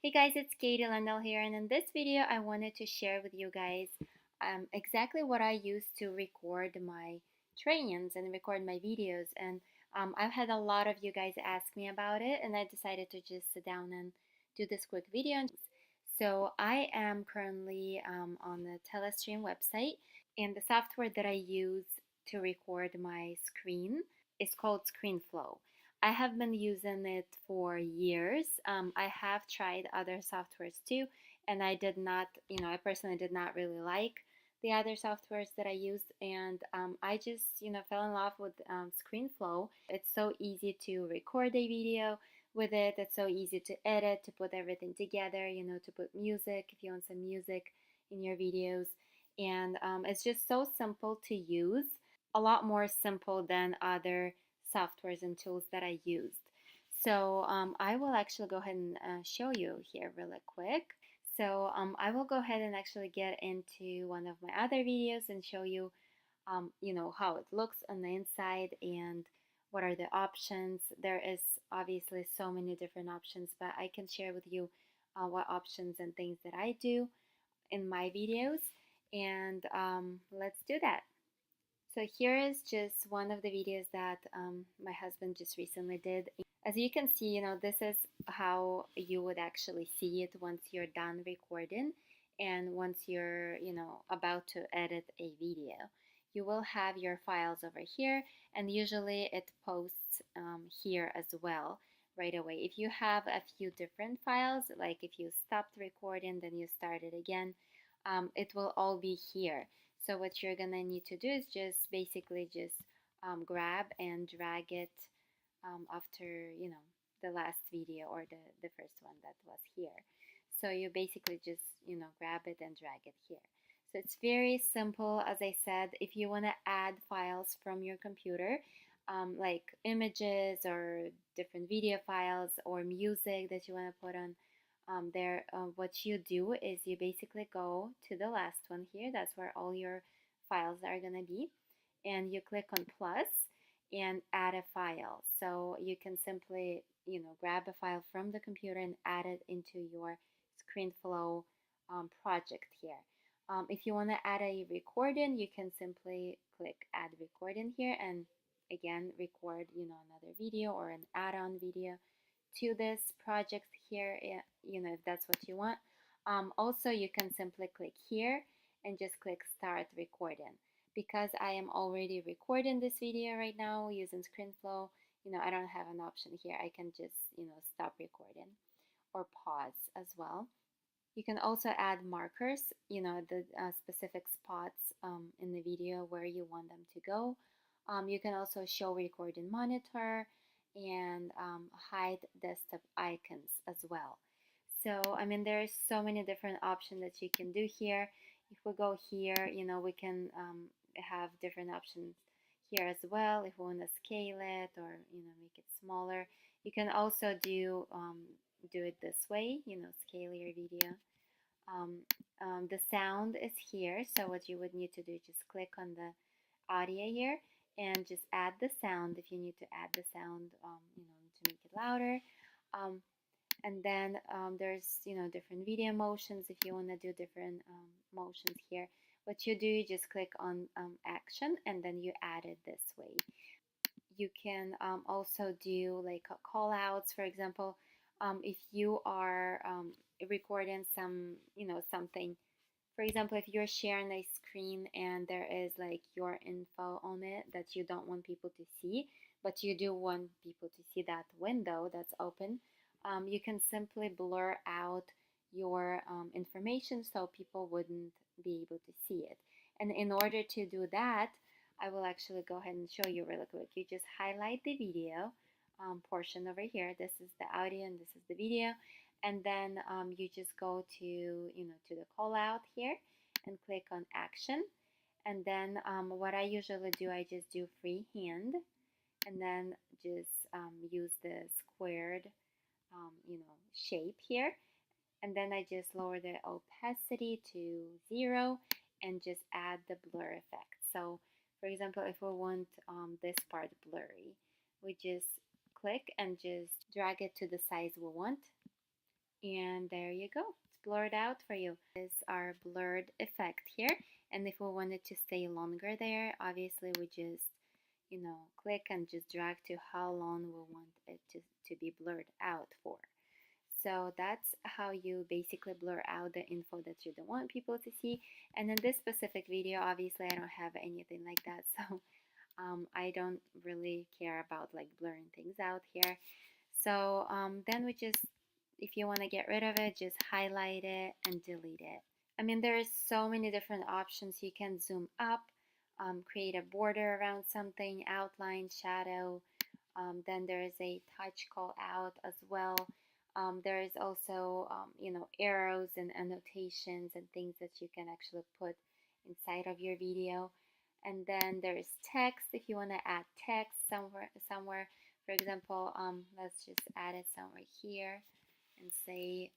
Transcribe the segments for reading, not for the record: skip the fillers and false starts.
Hey guys, it's Katie Lendel here, and in this video I wanted to share with you guys exactly what I use to record my trainings and record my videos. And I've had a lot of you guys ask me about it, and I decided to just sit down and do this quick video. So I am currently on the Telestream website, and the software that I use to record my screen is called Screenflow. I have been using it for years. I have tried other softwares too, and I did not, I personally did not really like the other softwares that I used, and I just, fell in love with Screenflow. It's so easy to record a video with it. It's so easy to edit, to put everything together, to put music if you want some music in your videos. And it's just so simple to use, a lot more simple than other softwares and tools that I used. So I will actually go ahead and show you here really quick. So I will go ahead and actually get into one of my other videos and show you, how it looks on the inside and what are the options. There is obviously so many different options, but I can share with you what options and things that I do in my videos. And let's do that. So here is just one of the videos that my husband just recently did. As you can see, this is how you would actually see it once you're done recording and once you're, about to edit a video. You will have your files over here, and usually it posts here as well right away. If you have a few different files, like if you stopped recording, then you started again, it will all be here. So what you're gonna need to do is just basically just grab and drag it after the last video or the first one that was here. So you basically just grab it and drag it here. So it's very simple. As I said, if you want to add files from your computer, like images or different video files or music that you want to put on there, what you do is you basically go to the last one here. That's where all your files are going to be, and you click on plus and add a file. So you can simply grab a file from the computer and add it into your Screenflow project here. If you want to add a recording, you can simply click add recording here and again record another video or an add-on video to this project here, if that's what you want. Also, you can simply click here and just click start recording. Because I am already recording this video right now using Screenflow, I don't have an option here. I can just stop recording or pause as well. You can also add markers, the specific spots in the video where you want them to go. You can also show recording monitor and hide desktop icons as well. So, I mean, there's so many different options that you can do here. If we go here, we can have different options here as well. If we want to scale it or, make it smaller. You can also do it this way, scale your video. The sound is here, so what you would need to do is just click on the audio here and just add the sound if you need to add the sound, to make it louder. And then there's different video motions if you want to do different motions here. What you do, you just click on action and then you add it this way. You can also do like call outs, for example. If you are recording something, for example, if you're sharing a screen and there is like your info on it that you don't want people to see, but you do want people to see that window that's open, you can simply blur out your information so people wouldn't be able to see it. And in order to do that, I will actually go ahead and show you really quick. You just highlight the video portion over here. This is the audio and this is the video. And then you just go to, to the call out here and click on action. And then what I usually do, I just do freehand and then just use the squared, shape here. And then I just lower the opacity to 0 and just add the blur effect. So for example, if we want this part blurry, we just click and just drag it to the size we want. And there you go. It's blurred out for you. This is our blurred effect here. And if we want it to stay longer there, obviously we just, click and just drag to how long we want it to be blurred out for. So that's how you basically blur out the info that you don't want people to see. And in this specific video, obviously I don't have anything like that. So I don't really care about like blurring things out here. So then we just, if you want to get rid of it, just highlight it and delete it. I mean, there's so many different options. You can zoom up, create a border around something, outline, shadow. Then there is a touch call out as well. There is also, arrows and annotations and things that you can actually put inside of your video. And then there's text if you want to add text somewhere. For example, let's just add it somewhere here and say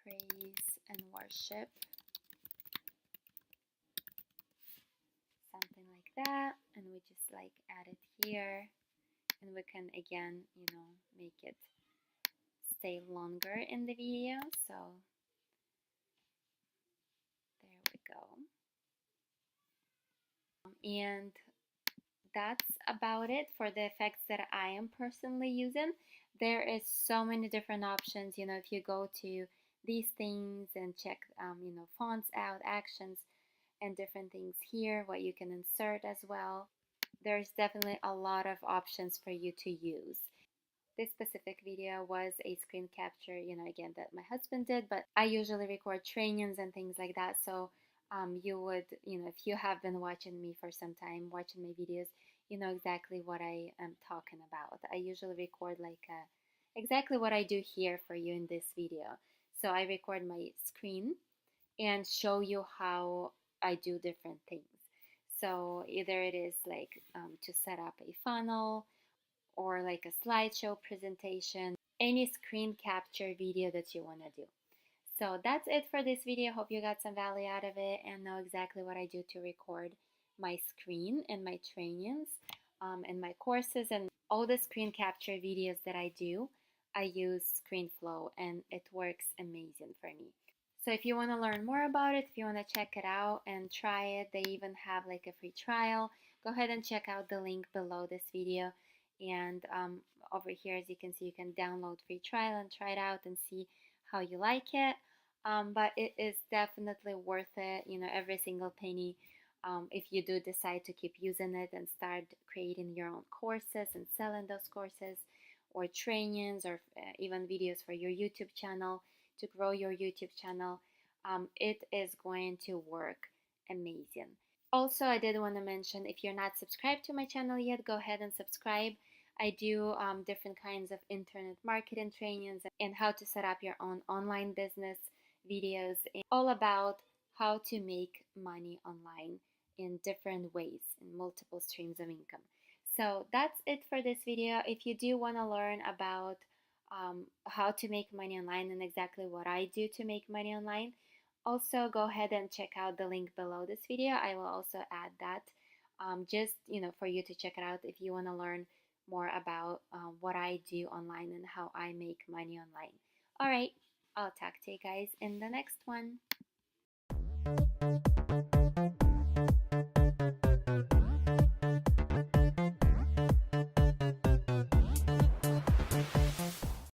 praise and worship, something like that. And we just like add it here, and we can again, make it stay longer in the video. So there we go. And that's about it for the effects that I am personally using. There is so many different options. If you go to these things and check, fonts out, actions, and different things here, what you can insert as well. There's definitely a lot of options for you to use. This specific video was a screen capture, again, that my husband did, but I usually record trainings and things like that. So you would, if you have been watching me for some time, watching my videos, you know exactly what I am talking about. I usually record like exactly what I do here for you in this video. So I record my screen and show you how I do different things. So either it is like to set up a funnel, or like a slideshow presentation, any screen capture video that you want to do. So that's it for this video. Hope you got some value out of it and know exactly what I do to record my screen and my trainings and my courses, and all the screen capture videos that I do. I use Screenflow and it works amazing for me. So if you want to learn more about it, if you want to check it out and try it, they even have like a free trial. Go ahead and check out the link below this video. And over here, as you can see, you can download free trial and try it out and see how you like it. But it is definitely worth it, every single penny. If you do decide to keep using it and start creating your own courses and selling those courses or trainings or even videos for your YouTube channel, to grow your YouTube channel, it is going to work amazing. Also, I did want to mention, if you're not subscribed to my channel yet, go ahead and subscribe. I do different kinds of internet marketing trainings and how to set up your own online business videos, and all about how to make money online in different ways, in multiple streams of income. So that's it for this video. If you do want to learn about how to make money online and exactly what I do to make money online, also go ahead and check out the link below this video. I will also add that just for you to check it out if you want to learn more about what I do online and how I make money online. All right, I'll talk to you guys in the next one.